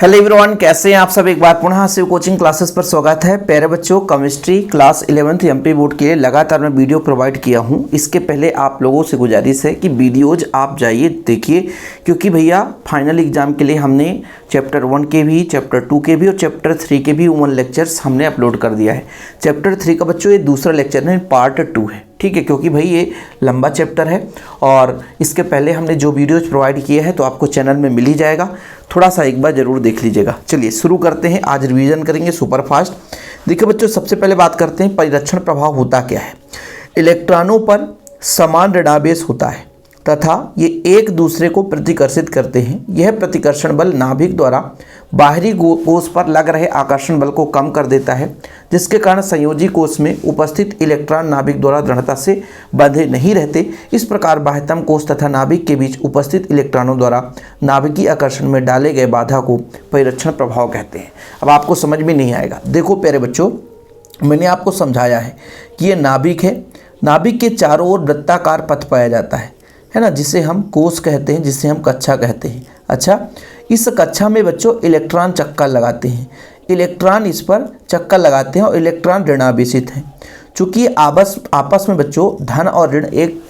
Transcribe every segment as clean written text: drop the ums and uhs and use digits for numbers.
Hello everyone, कैसे हैं आप सब। एक बार पुनः शिव कोचिंग क्लासेस पर स्वागत है। प्यारे बच्चों, chemistry class 11th MP board के लिए लगातार मैं वीडियो प्रोवाइड किया हूं। इसके पहले आप लोगों से गुजारिश है कि वीडियोज आप जाइए देखिए, क्योंकि भैया फाइनल एग्जाम के लिए हमने चैप्टर 1 के भी, चैप्टर 2 के भी और चैप्टर 3 के भी 1 लेक्चर्स हमने अपलोड कर दिया है। चैप्टर 3 का बच्चों ये दूसरा लेक्चर है, पार्ट 2 है, ठीक है, क्योंकि भाई ये लंबा चैप्टर है और इसके पहले हमने जो वीडियोज प्रोवाइड किए हैं तो आपको चैनल में मिल ही जाएगा, थोड़ा सा एक बार ज़रूर देख लीजिएगा। चलिए शुरू करते हैं, आज रिवीजन करेंगे सुपर फास्ट। देखिए बच्चों, सबसे पहले बात करते हैं परिरक्षण प्रभाव होता क्या है। इलेक्ट्रॉनों पर समान ऋणावेश होता है तथा ये एक दूसरे को प्रतिकर्षित करते हैं। यह प्रतिकर्षण बल नाभिक द्वारा बाहरी कोश पर लग रहे आकर्षण बल को कम कर देता है, जिसके कारण संयोजी कोश में उपस्थित इलेक्ट्रॉन नाभिक द्वारा दृढ़ता से बंधे नहीं रहते। इस प्रकार बाह्यतम कोश तथा नाभिक के बीच उपस्थित इलेक्ट्रॉनों द्वारा नाभिकीय आकर्षण में डाले गए बाधा को परिरक्षण प्रभाव कहते हैं। अब आपको समझ में नहीं आएगा। देखो प्यारे बच्चों, मैंने आपको समझाया है कि ये नाभिक है, नाभिक के चारों ओर वृत्ताकार पथ पाया जाता है ना, जिसे हम कोश कहते हैं, जिसे हम कक्षा कहते हैं। अच्छा, इस कक्षा में बच्चों इलेक्ट्रॉन चक्कर लगाते हैं, इलेक्ट्रॉन इस पर चक्कर लगाते हैं और इलेक्ट्रॉन ऋणावेशित हैं। चूँकि आपस में बच्चों धन और ऋण एक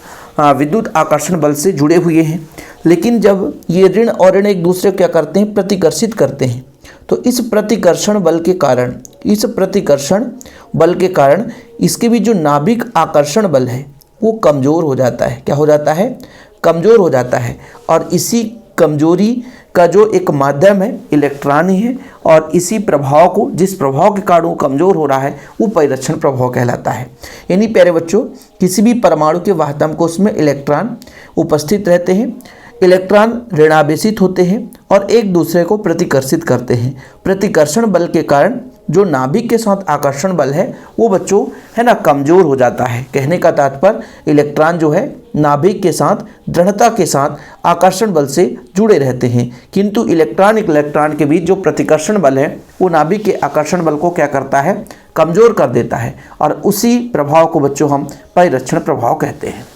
विद्युत आकर्षण बल से जुड़े हुए हैं, लेकिन जब ये ऋण और ऋण एक दूसरे को क्या करते हैं, प्रतिकर्षित करते हैं, तो इस प्रतिकर्षण बल के कारण इसके भी जो नाभिक आकर्षण बल है वो कमज़ोर हो जाता है। क्या हो जाता है? कमज़ोर हो जाता है। और इसी कमजोरी का जो एक माध्यम है इलेक्ट्रॉन ही है, और इसी प्रभाव को, जिस प्रभाव के कारण वो कमज़ोर हो रहा है, वो परिरक्षण प्रभाव कहलाता है। यानी प्यारे बच्चों, किसी भी परमाणु के वाहतम कोश में इलेक्ट्रॉन उपस्थित रहते हैं, इलेक्ट्रॉन ऋणावेशित होते हैं और एक दूसरे को प्रतिकर्षित करते हैं। प्रतिकर्षण बल के कारण जो नाभिक के साथ आकर्षण बल है वो बच्चों है ना कमज़ोर हो जाता है। कहने का तात्पर्य इलेक्ट्रॉन जो है नाभिक के साथ दृढ़ता के साथ आकर्षण बल से जुड़े रहते हैं, किंतु इलेक्ट्रॉन के बीच जो प्रतिकर्षण बल है वो नाभिक के आकर्षण बल को क्या करता है, कमज़ोर कर देता है, और उसी प्रभाव को बच्चों हम परिरक्षण प्रभाव कहते हैं।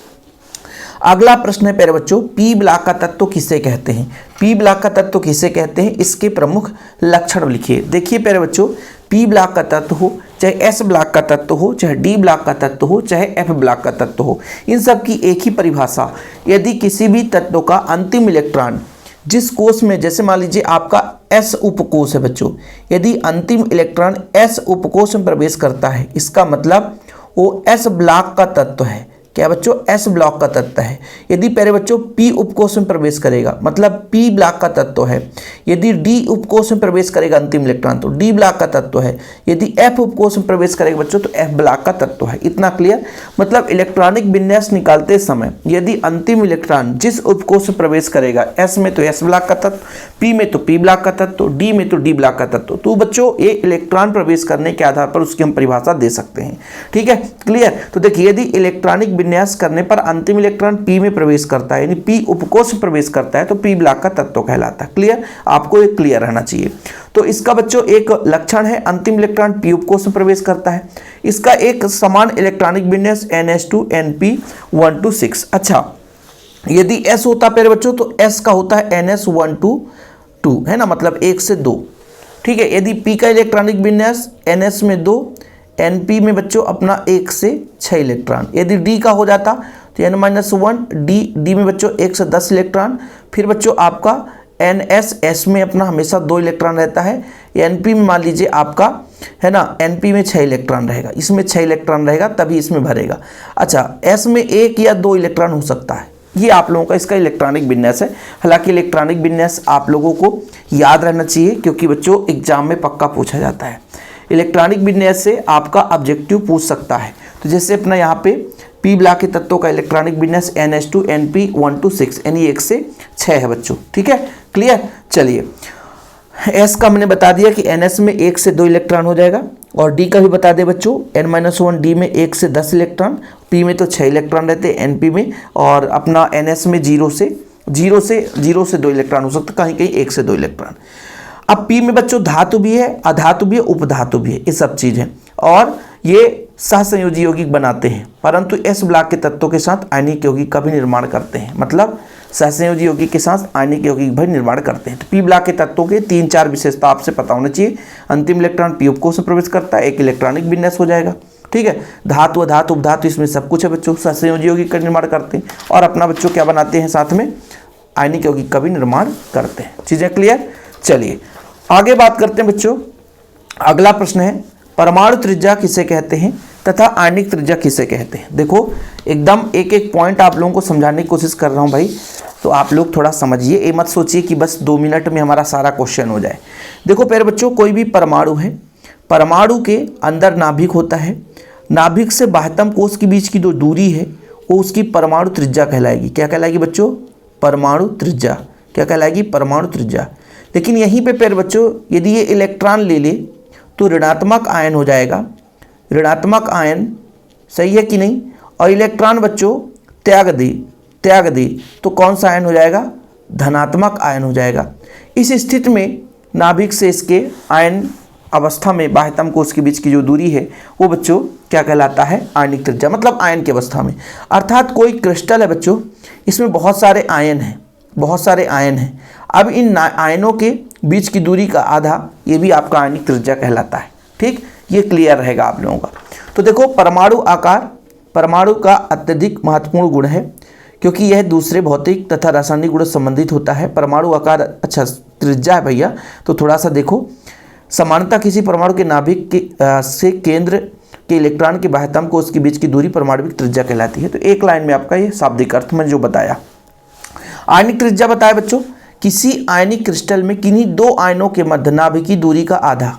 अगला प्रश्न है प्यारे बच्चों, पी ब्लॉक का तत्व किसे कहते हैं? पी ब्लॉक का तत्व किसे कहते हैं, इसके प्रमुख लक्षण लिखिए। देखिए प्यारे बच्चों, पी ब्लॉक का तत्व हो, चाहे एस ब्लॉक का तत्व हो, चाहे डी ब्लॉक का तत्व हो, चाहे एफ ब्लॉक का तत्व हो, इन सब की एक ही परिभाषा, यदि किसी भी तत्व का अंतिम इलेक्ट्रॉन जिस कोश में, जैसे मान लीजिए आपका एस उपकोश है बच्चों, यदि अंतिम इलेक्ट्रॉन एस उपकोश में प्रवेश करता है, इसका मतलब वो एस ब्लॉक का तत्व है। क्या बच्चों? एस ब्लॉक का तत्व है। यदि प्यारे बच्चों पी उपकोश में प्रवेश करेगा, मतलब पी ब्लॉक का तत्व है। यदि डी उपकोश में प्रवेश करेगा अंतिम इलेक्ट्रॉन, तो डी ब्लॉक का तत्व है। यदि एफ उपकोश में प्रवेश करेगा बच्चों, तो एफ ब्लॉक का तत्व है। इतना क्लियर? मतलब इलेक्ट्रॉनिक विन्यास निकालते समय यदि अंतिम इलेक्ट्रॉन जिस उपकोश में प्रवेश करेगा, एस में तो एस ब्लॉक का तत्व, पी में तो पी ब्लॉक का तत्व, डी में तो डी ब्लॉक का तत्व, तो बच्चों ये इलेक्ट्रॉन प्रवेश करने के आधार पर उसकी हम परिभाषा दे सकते हैं। ठीक है, क्लियर? तो देखिए, यदि इलेक्ट्रॉनिक विन्यास करने पर अंतिम इलेक्ट्रॉन पी में प्रवेश करता है, यानी पी उपकोश में प्रवेश करता है, तो पी ब्लॉक का तत्व कहलाता है। क्लियर? आपको एक क्लियर रहना चाहिए। तो इसका बच्चों एक लक्षण है, अंतिम इलेक्ट्रॉन पी उपकोश में प्रवेश करता है। इसका एक समान इलेक्ट्रॉनिक विन्यास NH2 NP126। अच्छा, यदि S होता है बच्चों तो S का होता है NS122, है ना, मतलब 1 से 2। ठीक है, यदि P का इलेक्ट्रॉनिक विन्यास NS में 2, NP में बच्चों अपना 1 से 6 इलेक्ट्रॉन। यदि D का हो जाता तो N-1, D में बच्चों 1 से 10 इलेक्ट्रॉन। फिर बच्चों आपका NS में अपना हमेशा 2 इलेक्ट्रॉन रहता है। NP में मान लीजिए आपका है ना, NP में 6 इलेक्ट्रॉन रहेगा, इसमें 6 इलेक्ट्रॉन रहेगा तभी इसमें भरेगा। अच्छा, S में 1 या 2 इलेक्ट्रॉन हो सकता है। ये आप लोगों का इसका इलेक्ट्रॉनिक विन्यास है। हालांकि इलेक्ट्रॉनिक विन्यास आप लोगों को याद रहना चाहिए, क्योंकि बच्चों एग्जाम में पक्का पूछा जाता है। इलेक्ट्रॉनिक विन्यास से आपका ऑब्जेक्टिव पूछ सकता है। तो जैसे अपना यहाँ पे पी ब्लॉक के तत्वों का इलेक्ट्रॉनिक विन्यास NH2 NP126, यानी 1 से 6 है बच्चों। ठीक है, क्लियर? चलिए, S का मैंने बता दिया कि NS में 1 से 2 इलेक्ट्रॉन हो जाएगा, और D का भी बता दे बच्चों, N-1 D में 1 से 10 इलेक्ट्रॉन, P में तो 6 इलेक्ट्रॉन रहते हैं NP में, और अपना NS में 0 से 2 इलेक्ट्रॉन हो सकता है, कहीं कहीं 1 से 2 इलेक्ट्रॉन। अब P में बच्चों धातु भी है, अधातु भी है, उपधातु भी है, ये सब चीज़ है, और ये सहसंयोजी यौगिक बनाते हैं, परंतु S ब्लॉक के तत्वों के साथ आयनिक यौगिक का भी निर्माण करते हैं। मतलब सहसंयोजी यौगिक के साथ आयनिक यौगिक भी निर्माण करते हैं। तो पी ब्लॉक के तत्वों के 3-4 विशेषता आपसे पता होना चाहिए। अंतिम इलेक्ट्रॉन पी उपकोष में प्रवेश करता है, एक इलेक्ट्रॉनिक विन्यास हो जाएगा, ठीक है। धातु अधातु उपधातु इसमें सब कुछ है बच्चों। सहसंयोजी यौगिक का निर्माण करते हैं और अपना बच्चों क्या बनाते हैं, साथ में आयनिक यौगिक का भी निर्माण करते हैं। चीजें क्लियर। चलिए आगे बात करते हैं बच्चों। अगला प्रश्न है परमाणु त्रिज्या किसे कहते हैं तथा आयनिक त्रिज्या किसे कहते हैं। देखो एकदम एक एक पॉइंट आप लोगों को समझाने की कोशिश कर रहा हूं भाई, तो आप लोग थोड़ा समझिए। ये मत सोचिए कि बस 2 मिनट में हमारा सारा क्वेश्चन हो जाए। देखो प्यारे बच्चों, कोई भी परमाणु है, परमाणु के अंदर नाभिक होता है, नाभिक से बाह्यतम कोश के बीच की जो दूरी है वो उसकी परमाणु त्रिज्या कहलाएगी। क्या कहलाएगी बच्चों? परमाणु त्रिज्या। क्या कहलाएगी? परमाणु त्रिज्या। लेकिन यहीं पे प्यारे बच्चों यदि ये इलेक्ट्रॉन ले ले तो ऋणात्मक आयन हो जाएगा, ऋणात्मक आयन, सही है कि नहीं। और इलेक्ट्रॉन बच्चों त्याग दे तो कौन सा आयन हो जाएगा? धनात्मक आयन हो जाएगा। इस स्थिति में नाभिक से इसके आयन अवस्था में बाह्यतम कोश के बीच की जो दूरी है वो बच्चों क्या कहलाता है? आयनिक त्रिज्या, मतलब आयन की अवस्था में। अर्थात कोई क्रिस्टल है बच्चों, इसमें बहुत सारे आयन हैं, बहुत सारे आयन हैं। अब इन आयनों के बीच की दूरी का आधा, ये भी आपका आयनिक त्रिज्या कहलाता है। ठीक, ये क्लियर रहेगा आप लोगों का। तो देखो परमाणु आकार परमाणु का अत्यधिक महत्वपूर्ण गुण है, क्योंकि यह दूसरे भौतिक तथा रासायनिक गुणों से संबंधित होता है। परमाणु आकार अच्छा त्रिज्या है भैया, तो थोड़ा सा देखो। समानता किसी परमाणु के नाभिक के से केंद्र के इलेक्ट्रॉन के बाह्यतम कोश के बीच की दूरी परमाणुविक त्रिज्या कहलाती है। तो एक लाइन में आपका ये शाब्दिक अर्थ में जो बताया। आयनिक त्रिज्या बताया बच्चों, किसी आयनिक क्रिस्टल में किन्हीं 2 आयनों के मध्य नाभिकीय दूरी का आधा,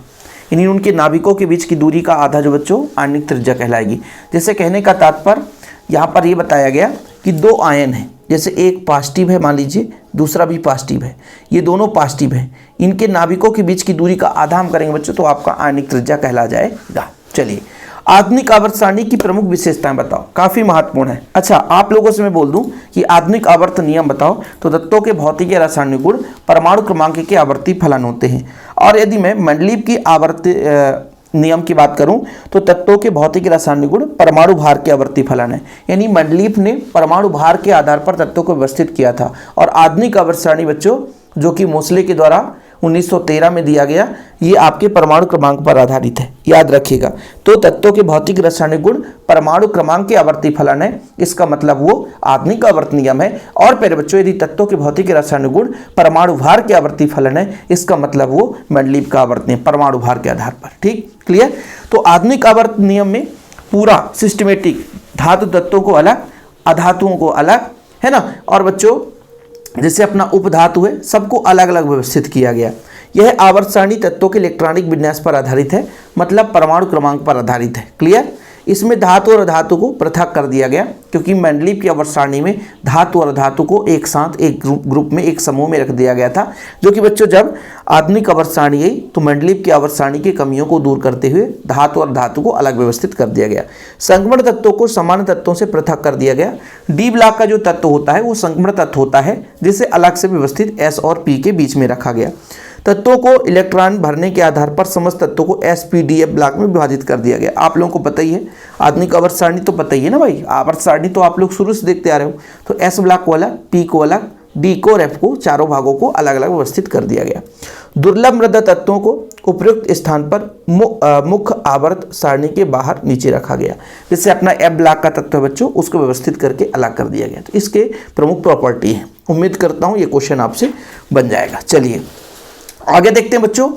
यानी उनके नाभिकों के बीच की दूरी का आधा जो बच्चों आयनिक त्रिज्या कहलाएगी। जैसे कहने का तात्पर्य यहाँ पर ये बताया गया कि 2 आयन हैं, जैसे एक पॉजिटिव है मान लीजिए, दूसरा भी पॉजिटिव है, ये दोनों पॉजिटिव हैं, इनके नाभिकों के बीच की दूरी का आधा हम करेंगे बच्चों तो आपका आयनिक त्रिज्या कहला जाएगा। चलिए आधुनिक आवर्त सारणी की प्रमुख विशेषताएं बताओ, काफी महत्वपूर्ण है। अच्छा आप लोगों से मैं बोल दूं कि आधुनिक आवर्त नियम बताओ, तो तत्वों के भौतिक या रासायनिक गुण परमाणु क्रमांक के आवर्ती फलन होते हैं। और यदि मैं मेंडलीव की आवर्ती नियम की बात करूं तो तत्वों के भौतिक रासायनिक गुण परमाणु भार के आवर्ती फलन है। यानी मेंडलीव ने परमाणु भार के आधार पर तत्वों को व्यवस्थित किया था। और आधुनिक आवर्त सारणी बच्चों जो कि मोसले के द्वारा 1913 में दिया गया, ये आपके परमाणु क्रमांक पर आधारित है, याद रखिएगा। तो तत्वों के भौतिक रासायनिक गुण परमाणु क्रमांक के आवर्ती फलन है, इसका मतलब वो आधुनिक आवर्त नियम है। और प्यारे बच्चों यदि तत्वों के भौतिक रासायनिक गुण परमाणु भार के आवर्ती फलन है, इसका मतलब वो मेंडलीव का आवर्त नियम परमाणु भार के आधार पर। ठीक, क्लियर। तो आधुनिक आवर्त नियम में पूरा सिस्टमेटिक धातु तत्वों को अलग, अधातुओं को अलग, है ना। और बच्चों जैसे अपना उपधातु है, सबको अलग अलग व्यवस्थित किया गया। यह आवर्त सारणी तत्वों के इलेक्ट्रॉनिक विन्यास पर आधारित है, मतलब परमाणु क्रमांक पर आधारित है। क्लियर। इसमें धातु और अधातु को पृथक कर दिया गया, क्योंकि मेंडलीव की आवर्त सारणी में धातु और धातु को एक साथ एक ग्रुप में एक समूह में रख दिया गया था, जो कि बच्चों जब आधुनिक आवर्त सारणी आई तो मेंडलीव की आवर्त सारणी की कमियों को दूर करते हुए धातु और धातु को अलग व्यवस्थित कर दिया गया। संक्रमण तत्वों को सामान्य तत्वों से पृथक कर दिया गया। डी ब्लॉक का जो तत्व होता है वो संक्रमण तत्व होता है, जिसे अलग से व्यवस्थित एस और पी के बीच में रखा गया। तत्वों को इलेक्ट्रॉन भरने के आधार पर समस्त तत्वों को एसपीडीएफ ब्लॉक में विभाजित कर दिया गया। आप लोगों को पता ही है, आधुनिक आवर्त सारणी तो पता ही है ना भाई, आवर्त सारणी तो आप लोग शुरू से देखते आ रहे हो। तो एस ब्लॉक को अलग, पी को अलग, डी को और एफ को, चारों भागों को अलग अलग व्यवस्थित कर दिया गया। दुर्लभ मृदा तत्वों को उपयुक्त स्थान पर मुख्य आवर्त सारणी के बाहर नीचे रखा गया। जैसे अपना एफ ब्लॉक का तत्व बच्चों, उसको व्यवस्थित करके अलग कर दिया गया। तो इसके प्रमुख प्रॉपर्टी है। उम्मीद करता हूँ ये क्वेश्चन आपसे बन जाएगा। चलिए आगे देखते हैं बच्चों,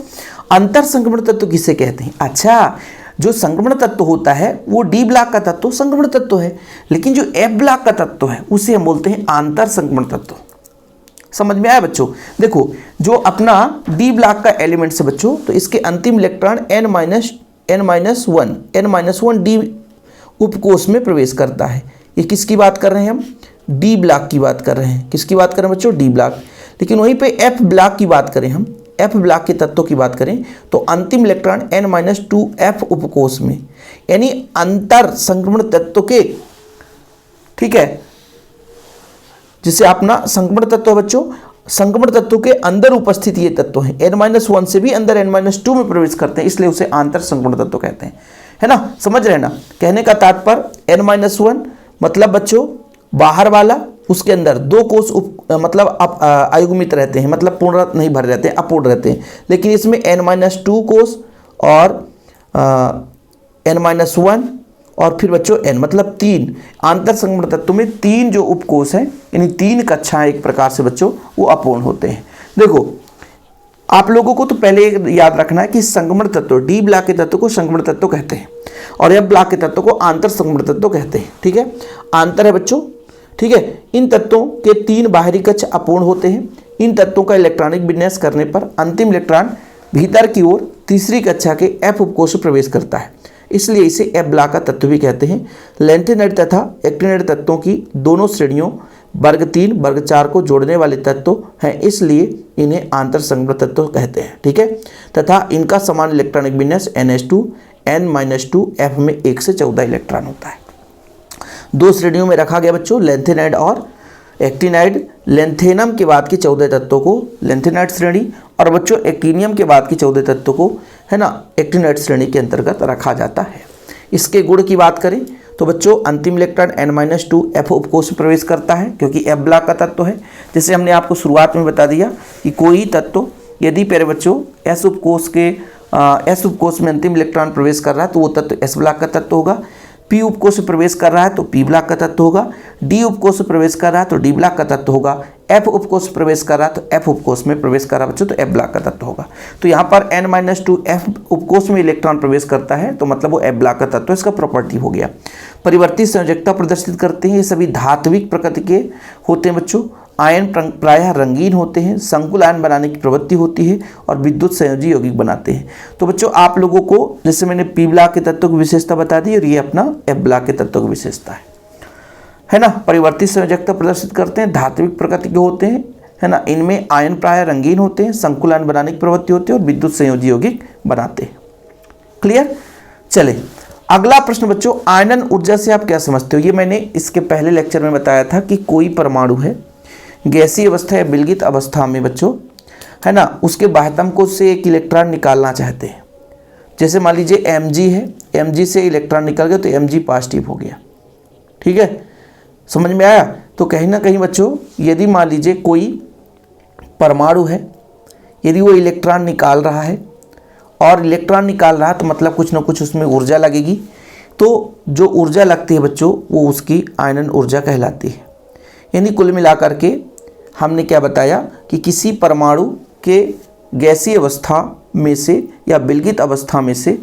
अंतर संक्रमण तत्व किसे कहते हैं। अच्छा, जो संक्रमण तत्व होता है वो डी ब्लॉक का तत्व संक्रमण तत्व है, लेकिन जो एफ ब्लॉक का तत्व है उसे हम बोलते हैं आंतर संक्रमण तत्व। समझ में आया बच्चों। देखो जो अपना डी ब्लॉक का एलिमेंट है बच्चों, तो इसके अंतिम इलेक्ट्रॉन n-1 डी उपकोष में प्रवेश करता है। ये किसकी बात कर रहे हैं हम? डी ब्लॉक की बात कर रहे हैं। किसकी बात कर रहे हैं बच्चों? D block. लेकिन वहीं पे एफ ब्लॉक की बात करें हम, एफ ब्लॉक के तत्वों की बात करें तो अंतिम इलेक्ट्रॉन n-2 एफ उपकोष में, यानी अंतर संक्रमण तत्व के, ठीक है, जिसे अपना संक्रमण तत्व बच्चों, संक्रमण तत्व के अंदर उपस्थित ये तत्व हैं, n-1 से भी अंदर n-2 में प्रवेश करते हैं, इसलिए उसे आंतर संक्रमण तत्व कहते हैं, है ना। समझ रहे ना। कहने का तात्पर्य n-1 मतलब बच्चों बाहर वाला, उसके अंदर 2 कोष मतलब अयुग्मित रहते हैं, मतलब पूर्ण नहीं भरे रहते हैं, अपूर्ण रहते हैं। लेकिन इसमें n-2 कोष और n-1 और फिर बच्चों n, मतलब 3 आंतर संगमण तत्वों में 3 जो उपकोष हैं, यानी 3 कक्षाएं एक प्रकार से बच्चों वो अपूर्ण होते हैं। देखो आप लोगों को तो पहले याद रखना है कि संगमण तत्व, डी ब्लॉक के तत्व को संगमण तत्व कहते हैं और एफ ब्लॉक के तत्व को आंतर संगमण तत्व कहते हैं। ठीक है, आंतर है बच्चों। ठीक है, इन तत्वों के 3 बाहरी कक्ष अपूर्ण होते हैं। इन तत्वों का इलेक्ट्रॉनिक विन्यास करने पर अंतिम इलेक्ट्रॉन भीतर की ओर तीसरी कक्षा के एफ उपकोष में प्रवेश करता है, इसलिए इसे एफ ब्लॉक का तत्व भी कहते हैं। लैंथेनाइड तथा एक्टिनाइड तत्वों की दोनों श्रेणियों वर्ग 3 वर्ग 4 को जोड़ने वाले तत्व हैं, इसलिए इन्हें आंतर संगमण तत्व कहते हैं। ठीक है, तथा इनका समान इलेक्ट्रॉनिक विन्यास NH2 n-2 F में 1 से 14 इलेक्ट्रॉन होता है। 2 श्रेणियों में रखा गया बच्चों, लैंथेनाइड और एक्टिनाइड। लैंथेनम के बाद के 14 तत्वों को लैंथेनाइड श्रेणी और बच्चों एक्टिनियम के बाद के 14 तत्वों को है ना एक्टिनाइड श्रेणी के अंतर्गत रखा जाता है। इसके गुण की बात करें तो बच्चों अंतिम इलेक्ट्रॉन n-2 F उपकोष में प्रवेश करता है, क्योंकि F ब्लॉक का तत्व है। जैसे हमने आपको शुरुआत में बता दिया कि कोई तत्व यदि प्यारे बच्चों S उपकोष में अंतिम इलेक्ट्रॉन प्रवेश कर रहा है तो वो तत्व S ब्लॉक का तत्व होगा। P उपकोष में प्रवेश कर रहा है तो P ब्लॉक का तत्व होगा। D उपकोष में प्रवेश कर रहा है तो D ब्लॉक का तत्व होगा। F उपकोष में प्रवेश कर रहा है तो F उपकोष में प्रवेश कर रहा है बच्चों तो F ब्लॉक का तत्व होगा। तो यहाँ पर n-2 F उपकोष में इलेक्ट्रॉन प्रवेश करता है तो मतलब वो F ब्लॉक का तत्व, इसका प्रॉपर्टी हो गया। परिवर्ती संयोजकता प्रदर्शित करते हैं, ये सभी धात्विक प्रकृति के होते हैं बच्चों। आयन प्रायः रंगीन होते हैं, संकुल आयन बनाने की प्रवृत्ति होती है और विद्युत संयोजी यौगिक बनाते हैं। तो बच्चों आप लोगों को जैसे मैंने P ब्लॉक के तत्व की विशेषता बता दी और ये अपना F ब्लॉक के तत्व की विशेषता है ना। परिवर्ती संयोजकता प्रदर्शित करते हैं, धात्विक प्रकृति के होते हैं, है ना। इनमें आयन प्रायः रंगीन होते हैं, संकुल आयन बनाने की प्रवृत्ति होती है और विद्युत संयोजी यौगिक बनाते हैं। क्लियर। चले अगला प्रश्न बच्चों, आयनन ऊर्जा से आप क्या समझते हो। ये मैंने इसके पहले लेक्चर में बताया था कि कोई परमाणु है गैसीय अवस्था या विलगित अवस्था में बच्चों, है ना, उसके बाह्यतम कोश से एक इलेक्ट्रॉन निकालना चाहते हैं। जैसे मान लीजिए Mg है, Mg से इलेक्ट्रॉन निकल गया तो Mg पॉजिटिव हो गया। ठीक है, समझ में आया। तो कहीं ना कहीं बच्चों यदि मान लीजिए कोई परमाणु है, यदि वो इलेक्ट्रॉन निकाल रहा है और इलेक्ट्रॉन निकाल रहा है तो मतलब कुछ ना कुछ उसमें ऊर्जा लगेगी। तो जो ऊर्जा लगती है बच्चों वो उसकी आयनन ऊर्जा कहलाती है। यानी कुल मिलाकर के हमने क्या बताया कि किसी परमाणु के गैसीय अवस्था में से या विलगित अवस्था में से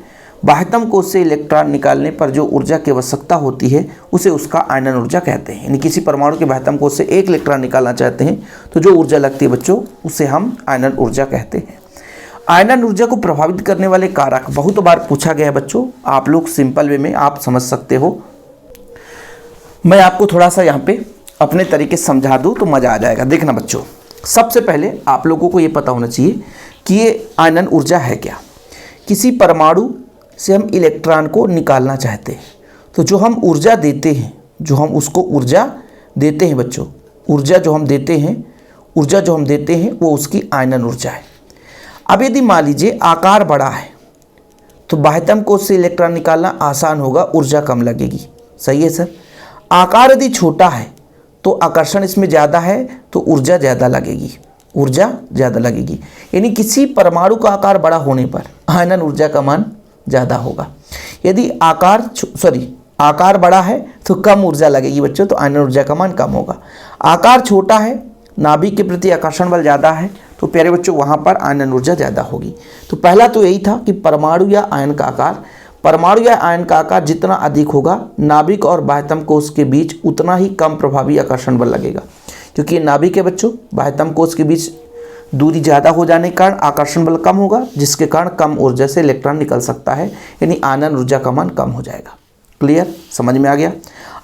बाह्यतम कोश से इलेक्ट्रॉन निकालने पर जो ऊर्जा की आवश्यकता होती है उसे उसका आयनन ऊर्जा कहते हैं। यानी किसी परमाणु के बाह्यतम कोश से एक इलेक्ट्रॉन निकालना चाहते हैं तो जो ऊर्जा लगती है बच्चों उसे हम आयनन ऊर्जा कहते हैं। आयनन ऊर्जा को प्रभावित करने वाले कारक बहुत बार पूछा गया है बच्चों, आप लोग सिंपल वे में आप समझ सकते हो। मैं आपको थोड़ा सा यहाँ पे अपने तरीके से समझा दूँ तो मज़ा आ जाएगा। देखना बच्चों, सबसे पहले आप लोगों को ये पता होना चाहिए कि ये आयनन ऊर्जा है क्या। किसी परमाणु से हम इलेक्ट्रॉन को निकालना चाहते हैं तो जो हम ऊर्जा देते हैं, जो हम उसको ऊर्जा देते हैं बच्चों, ऊर्जा जो हम देते हैं वो उसकी आयनन ऊर्जा है। अब यदि मान लीजिए आकार बड़ा है तो बाह्यतम कोश से इलेक्ट्रॉन निकालना आसान होगा, ऊर्जा कम लगेगी। सही है सर। आकार यदि छोटा है तो आकर्षण इसमें ज़्यादा है तो ऊर्जा ज़्यादा लगेगी। यानी किसी परमाणु का आकार बड़ा होने पर आयनन ऊर्जा का मान ज़्यादा होगा। यदि आकार बड़ा है तो कम ऊर्जा लगेगी बच्चों, तो आयनन ऊर्जा का मान कम होगा। आकार छोटा है, नाभिक के प्रति आकर्षण बल ज़्यादा है तो प्यारे बच्चों वहाँ पर आयनन ऊर्जा ज़्यादा होगी। तो पहला तो यही था कि परमाणु या आयन का आकार जितना अधिक होगा नाभिक और बाह्यतम कोश के बीच उतना ही कम प्रभावी आकर्षण बल लगेगा, क्योंकि ये नाभिक है बच्चों, बाह्यतम कोश के बीच दूरी ज़्यादा हो जाने के कारण आकर्षण बल कम होगा, जिसके कारण कम ऊर्जा से इलेक्ट्रॉन निकल सकता है, यानी आयनन ऊर्जा का मान कम हो जाएगा। क्लियर, समझ में आ गया।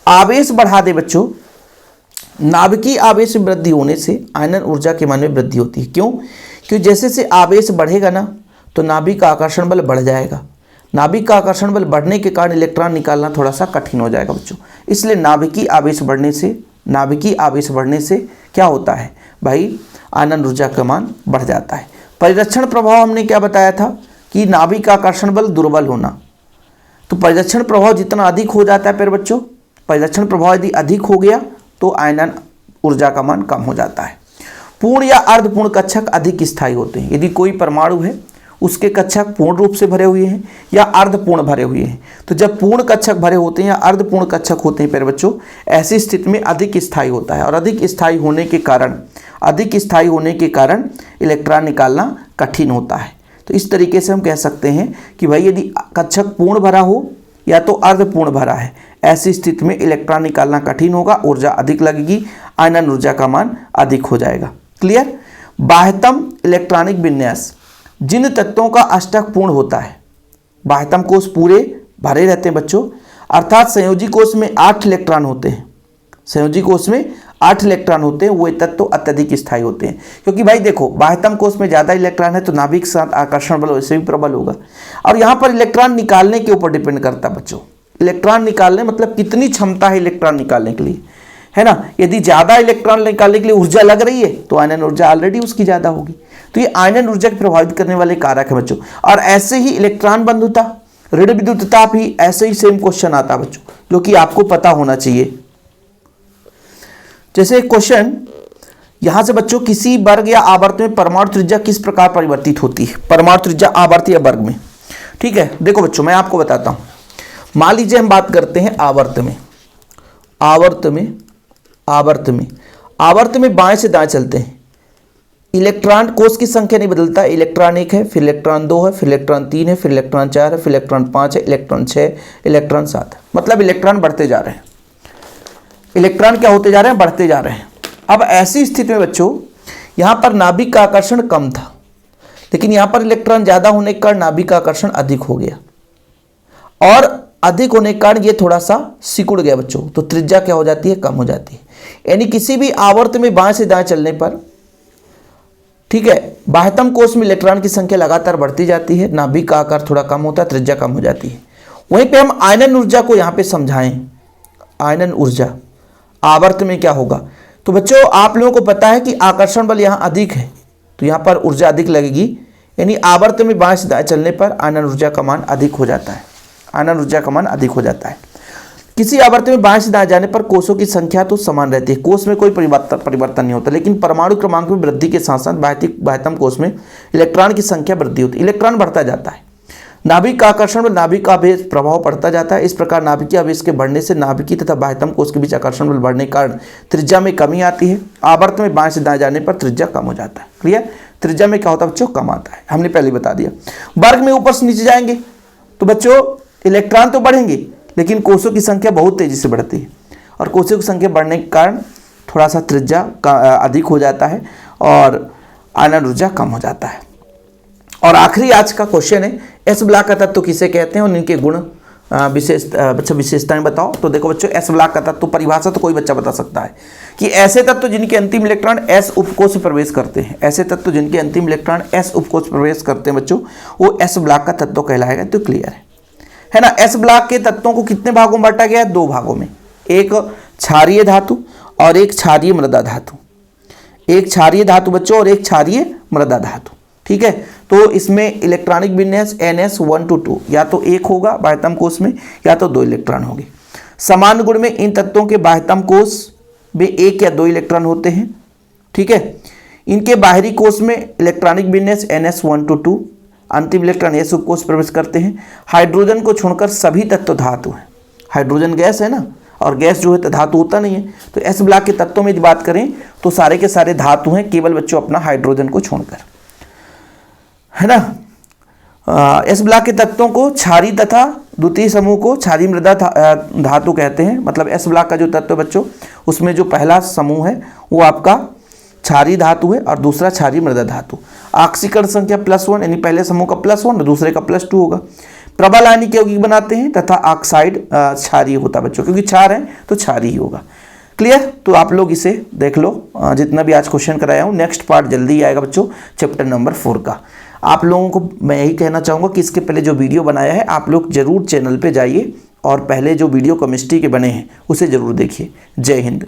आवेश बढ़ा दे बच्चों, नाभिकीय आवेश में वृद्धि होने से आयनन ऊर्जा के मान में वृद्धि होती है। क्यों? क्योंकि जैसे से आवेश बढ़ेगा ना तो नाभिक का आकर्षण बल बढ़ जाएगा। नाभिक का आकर्षण बल बढ़ने के कारण इलेक्ट्रॉन निकालना थोड़ा सा कठिन हो जाएगा बच्चों। इसलिए नाभिकीय आवेश बढ़ने से क्या होता है भाई, आयनन ऊर्जा का मान बढ़ जाता है। परिरक्षण प्रभाव हमने क्या बताया था कि नाभिक का आकर्षण बल दुर्बल होना, तो परिरक्षण प्रभाव जितना अधिक हो जाता है फिर बच्चों, परिरक्षण प्रभाव यदि अधिक हो गया तो आयनन ऊर्जा का मान कम हो जाता है। पूर्ण या अर्धपूर्ण कक्षक अधिक स्थायी होते हैं। यदि कोई परमाणु है उसके कक्षक पूर्ण रूप से भरे हुए हैं या अर्धपूर्ण भरे हुए हैं, तो जब पूर्ण कक्षक भरे होते हैं या अर्धपूर्ण कक्षक होते हैं प्यारे बच्चों, ऐसी स्थिति में अधिक स्थायी होता है और अधिक स्थायी होने के कारण इलेक्ट्रॉन निकालना कठिन होता है। तो इस तरीके से हम कह सकते हैं कि भाई यदि कक्षक पूर्ण भरा हो या तो अर्धपूर्ण भरा है, ऐसी स्थिति में इलेक्ट्रॉन निकालना कठिन होगा, ऊर्जा अधिक लगेगी, आयनन ऊर्जा का मान अधिक हो जाएगा। क्लियर। बाह्यतम इलेक्ट्रॉनिक विन्यास, जिन तत्वों का अष्टक पूर्ण होता है, बाह्यतम कोष पूरे भरे रहते हैं बच्चों, अर्थात संयोजी कोष में 8 इलेक्ट्रॉन होते हैं, संयोजी कोष में 8 इलेक्ट्रॉन होते हैं, वो तत्व अत्यधिक स्थायी होते हैं। क्योंकि भाई देखो, बाह्यतम कोष में ज़्यादा इलेक्ट्रॉन है तो नाभिक के साथ आकर्षण बल वैसे भी प्रबल होगा, और यहाँ पर इलेक्ट्रॉन निकालने के ऊपर डिपेंड करता है बच्चों। इलेक्ट्रॉन निकालने मतलब कितनी क्षमता है इलेक्ट्रॉन निकालने के लिए, है ना। यदि ज़्यादा इलेक्ट्रॉन निकालने के लिए ऊर्जा लग रही है तो आयनन ऊर्जा ऑलरेडी उसकी ज़्यादा होगी। तो ये आयनन ऊर्जा को प्रभावित करने वाले कारक है बच्चों। और ऐसे ही इलेक्ट्रॉन बंधुता, ऋण विद्युतता भी ऐसे ही सेम क्वेश्चन आता है बच्चों, जो कि आपको पता होना चाहिए। जैसे क्वेश्चन यहां से बच्चों, किसी वर्ग या आवर्त में परमाणु त्रिज्या किस प्रकार परिवर्तित होती है, परमाणु त्रिज्या आवर्त या वर्ग में। ठीक है, देखो बच्चों मैं आपको बताता हूं। मान लीजिए हम बात करते हैं आवर्त में बाएं से दाएं चलते हैं। इलेक्ट्रॉन कोष की संख्या नहीं बदलता, इलेक्ट्रॉन 1 है, फिर इलेक्ट्रॉन 2 है, फिर इलेक्ट्रॉन 3 है, फिर इलेक्ट्रॉन 4 है, फिर इलेक्ट्रॉन 5 है, इलेक्ट्रॉन 6, इलेक्ट्रॉन 7 है। मतलब इलेक्ट्रॉन बढ़ते जा रहे हैं, इलेक्ट्रॉन क्या होते जा रहे हैं, बढ़ते जा रहे हैं। अब ऐसी स्थिति में बच्चों यहाँ पर नाभिक का आकर्षण कम था, लेकिन यहाँ पर इलेक्ट्रॉन ज़्यादा होने के कारण नाभिक का आकर्षण अधिक हो गया, और अधिक होने के कारण ये थोड़ा सा सिकुड़ गया बच्चों, तो त्रिज्या क्या हो जाती है, कम हो जाती है। यानी किसी भी आवर्त में बाएं से दाएं चलने पर, ठीक है, बाह्यतम कोष में इलेक्ट्रॉन की संख्या लगातार बढ़ती जाती है, नाभिक का आकार थोड़ा कम होता है, त्रिज्या कम हो जाती है। वहीं पे हम आयनन ऊर्जा को यहाँ पे समझाएं, आयनन ऊर्जा आवर्त में क्या होगा। तो बच्चों आप लोगों को पता है कि आकर्षण बल यहाँ अधिक है, तो यहाँ पर ऊर्जा अधिक लगेगी, यानी आवर्त में बाएं से दाएं चलने पर आयनन ऊर्जा का मान अधिक हो जाता है, आयनन ऊर्जा का मान अधिक हो जाता है। किसी आवर्त में बाएं से दाएं जाने पर कोषों की संख्या तो समान रहती है, कोष में कोई परिवर्तन नहीं होता, लेकिन परमाणु क्रमांक में वृद्धि के साथ साथ बाह्यतम कोष में इलेक्ट्रॉन की संख्या वृद्धि होती है, इलेक्ट्रॉन बढ़ता जाता है। नाभिक का आकर्षण बल, नाभिक का आवेश प्रभाव पड़ता जाता है। इस प्रकार नाभिकीय आवेश के बढ़ने से नाभिकीय तथा बाह्यतम कोष के बीच आकर्षण बल बढ़ने के कारण त्रिज्या में कमी आती है। आवर्त में बाएं से दाएं जाने पर त्रिज्या कम हो जाता है। क्लियर, त्रिज्या में क्या होता है बच्चों, कम आता है, हमने पहले बता दिया। वर्ग में ऊपर से नीचे जाएंगे तो बच्चों इलेक्ट्रॉन तो बढ़ेंगे, लेकिन कोषों की संख्या बहुत तेजी से बढ़ती है, और कोषों की संख्या बढ़ने के कारण थोड़ा सा त्रिज्या अधिक हो जाता है और आयनन ऊर्जा कम हो जाता है। और आखिरी आज का क्वेश्चन है, एस ब्लॉक का तत्व किसे कहते हैं और इनके गुण विशेषताएं बताओ। तो देखो बच्चों, एस ब्लॉक का तत्व परिभाषा तो कोई बच्चा बता सकता है कि ऐसे तत्व जिनके अंतिम इलेक्ट्रॉन एस उपकोष में प्रवेश करते हैं, ऐसे तत्व जिनके अंतिम इलेक्ट्रॉन एस उपकोष प्रवेश करते हैं बच्चों, वो एस ब्लॉक का तत्व कहलाएगा। तो क्लियर है ना। एस ब्लॉक के तत्वों को कितने भागों में बांटा गया है, 2 भागों में, एक क्षारीय धातु और एक क्षारीय मृदा धातु, एक क्षारीय धातु बच्चों और एक क्षारीय मृदा धातु। ठीक है, तो इसमें इलेक्ट्रॉनिक विन्यास NS1 to 2 या तो 1 होगा बाह्यतम कोष में, या तो 2 इलेक्ट्रॉन होंगे। समान गुण में इन तत्वों के बाह्यतम कोष में 1 या 2 इलेक्ट्रॉन होते हैं। ठीक है, इनके बाहरी कोष में इलेक्ट्रॉनिक विन्यास NS1 to 2, अंतिम इलेक्ट्रॉन एस उपकोष प्रवेश करते हैं। हाइड्रोजन को छोड़कर सभी तत्व धातु हैं, हाइड्रोजन गैस है ना, और गैस जो है तो धातु होता नहीं है। तो एस ब्लॉक के तत्वों में यदि बात करें तो सारे के सारे धातु हैं, केवल बच्चों अपना हाइड्रोजन को छोड़कर, है ना। एस ब्लॉक के तत्वों को क्षारीय तथा द्वितीय समूह को क्षारीय मृदा धातु कहते हैं। मतलब एस ब्लॉक का जो तत्व बच्चों, उसमें जो पहला समूह है वो आपका क्षारीय धातु है और दूसरा क्षारीय मृदा धातु। ऑक्सीकरण संख्या +1, यानी पहले समूह का +1 और दूसरे का +2 होगा। प्रबल आयनिक यौगिक बनाते हैं तथा ऑक्साइड क्षारीय होता है बच्चों, क्योंकि क्षार है तो क्षारीय ही होगा। क्लियर, तो आप लोग इसे देख लो, जितना भी आज क्वेश्चन कराया हूँ। नेक्स्ट पार्ट जल्दी आएगा बच्चों, चैप्टर नंबर 4 का। आप लोगों को मैं यही कहना चाहूँगा कि इसके पहले जो वीडियो बनाया है आप लोग जरूर चैनल पे जाइए और पहले जो वीडियो केमिस्ट्री के बने हैं उसे ज़रूर देखिए। जय हिंद।